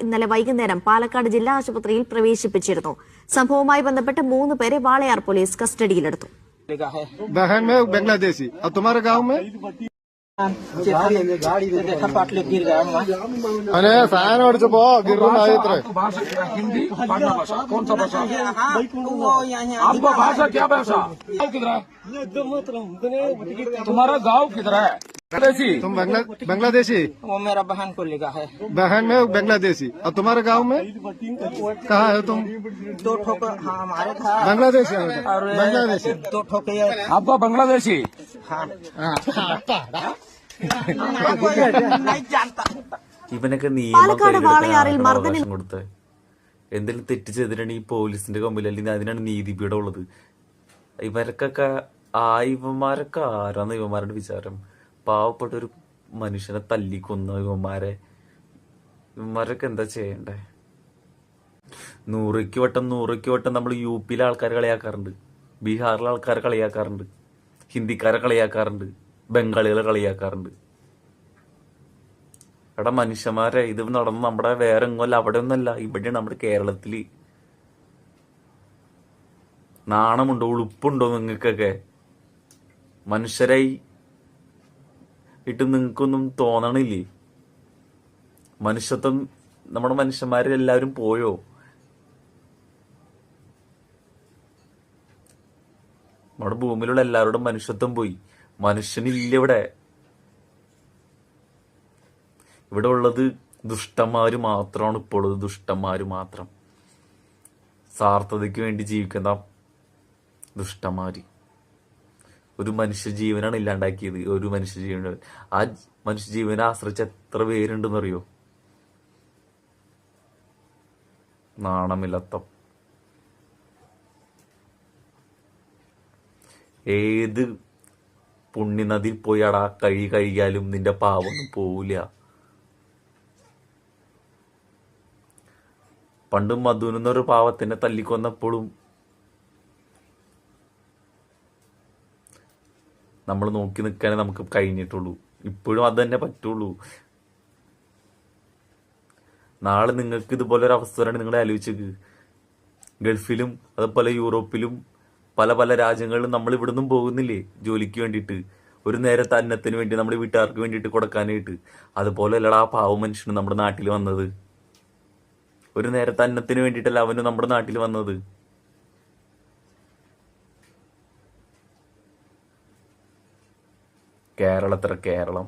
ഇന്നലെ വൈകുന്നേരം പാലക്കാട് ജില്ലാ ആശുപത്രിയിൽ പ്രവേശിപ്പിച്ചിരുന്നു. സംഭവവുമായി ബന്ധപ്പെട്ട് 3 പേരെ വാളയാർ പോലീസ് കസ്റ്റഡിയിലെടുത്തു. बहन में बांग्लादेशी और तुम्हारे गांव में अरे फैन अड़चपो हिंदी भाषा कौन सा भाषा? आपका भाषा क्या भाषा? किधर है? तुम्हारा गाँव किधर है? तुम बांग्लादेशी? वो मेरा बहन को लिखा है। बहन में बांग्लादेशी और तुम्हारे गांव में कहाँ है तुम? 2 ठोक हमारे था बांग्लादेशी। और बांग्लादेशी 2 ठोक आपका बांग्लादेशी? नहीं जानता। ഇവനൊക്കെ പാലക്കാട് വാളയാറിൽ മർദ്ദനം കൊടുത്ത് എന്തെങ്കിലും തെറ്റ് ചെയ്തിട്ടാണ് ഈ പോലീസിന്റെ കമ്പിൽ, അല്ലെങ്കിൽ അതിനാണ് നീതിപീഠം ഉള്ളത്. ഇവരൊക്കെ ഇവന്മാരൊക്കെ ആരാന്ന് ഇവന്മാരുടെ വിചാരം? പാവപ്പെട്ട ഒരു മനുഷ്യനെ തല്ലിക്കൊന്ന ഇവന്മാരൊക്കെ എന്താ ചെയ്യണ്ടേ? 100 വട്ടം നമ്മൾ UP-യിലെ ആൾക്കാർ കളിയാക്കാറുണ്ട്, ബീഹാറിലെ ആൾക്കാരെ കളിയാക്കാറുണ്ട്, ഹിന്ദിക്കാരെ കളിയാക്കാറുണ്ട്, ബംഗാളികളെ കളിയാക്കാറുണ്ട്. എടാ മനുഷ്യന്മാരെ, ഇത് നടന്ന് നമ്മുടെ വേറെ എങ്ങോല്ല, അവിടെ ഒന്നല്ല, ഇവിടെയാണ് നമ്മുടെ കേരളത്തില്. നാണമുണ്ടോ, ഉളുപ്പുണ്ടോ നിങ്ങൾക്കൊക്കെ? മനുഷ്യരായി ഇട്ട് നിങ്ങൾക്കൊന്നും തോന്നണില്ലേ? മനുഷ്യത്വം, നമ്മുടെ മനുഷ്യന്മാരെല്ലാവരും പോയോ? നമ്മുടെ ഭൂമിയിലുള്ള എല്ലാവരോടും മനുഷ്യത്വം പോയി. മനുഷ്യനില്ല ഇവിടെ. ഇവിടെ ഉള്ളത് ദുഷ്ടന്മാര് മാത്രമാണ്. ഇപ്പോൾ ഉള്ളത് ദുഷ്ടന്മാര് മാത്രം. സ്വാർത്ഥതയ്ക്ക് വേണ്ടി ജീവിക്കുന്ന ദുഷ്ടന്മാര്. ഒരു മനുഷ്യജീവനാണ് ഇല്ലാണ്ടാക്കിയത്. ഒരു മനുഷ്യജീവൻ, ആ മനുഷ്യജീവനെ ആശ്രയിച്ച് എത്ര പേരുണ്ടെന്നറിയോ? നാണമില്ലാത്ത ഏത് പുണ്യനദിയിൽ പോയി അടാ കഴുകിയാലും നിന്റെ പാവൊന്നും പോവില്ല. പണ്ട് മധുനൊരു പാവത്തിനെ തല്ലിക്കൊന്നപ്പോഴും നമ്മൾ നോക്കി നിൽക്കാനേ നമുക്ക് കഴിഞ്ഞിട്ടുള്ളൂ. ഇപ്പോഴും അത് തന്നെ പറ്റുള്ളൂ. നാളെ നിങ്ങൾക്ക് ഇതുപോലൊരു അവസ്ഥ വരാണ്. നിങ്ങൾ ആലോചിച്ചേക്ക്. ഗൾഫിലും അതുപോലെ യൂറോപ്പിലും പല രാജ്യങ്ങളിലും നമ്മൾ ഇവിടുന്നും പോകുന്നില്ലേ ജോലിക്ക് വേണ്ടിയിട്ട്, ഒരു നേരത്തെ അന്നത്തിന് വേണ്ടി, നമ്മുടെ വീട്ടുകാർക്ക് വേണ്ടിയിട്ട് കൊടുക്കാനായിട്ട്. അതുപോലെ അല്ലടാ ആ പാവ മനുഷ്യന് നമ്മുടെ നാട്ടിൽ വന്നത്. ഒരു നേരത്തെ അന്നത്തിന് വേണ്ടിയിട്ടല്ല അവന് നമ്മുടെ നാട്ടിൽ വന്നത്. കേരളം.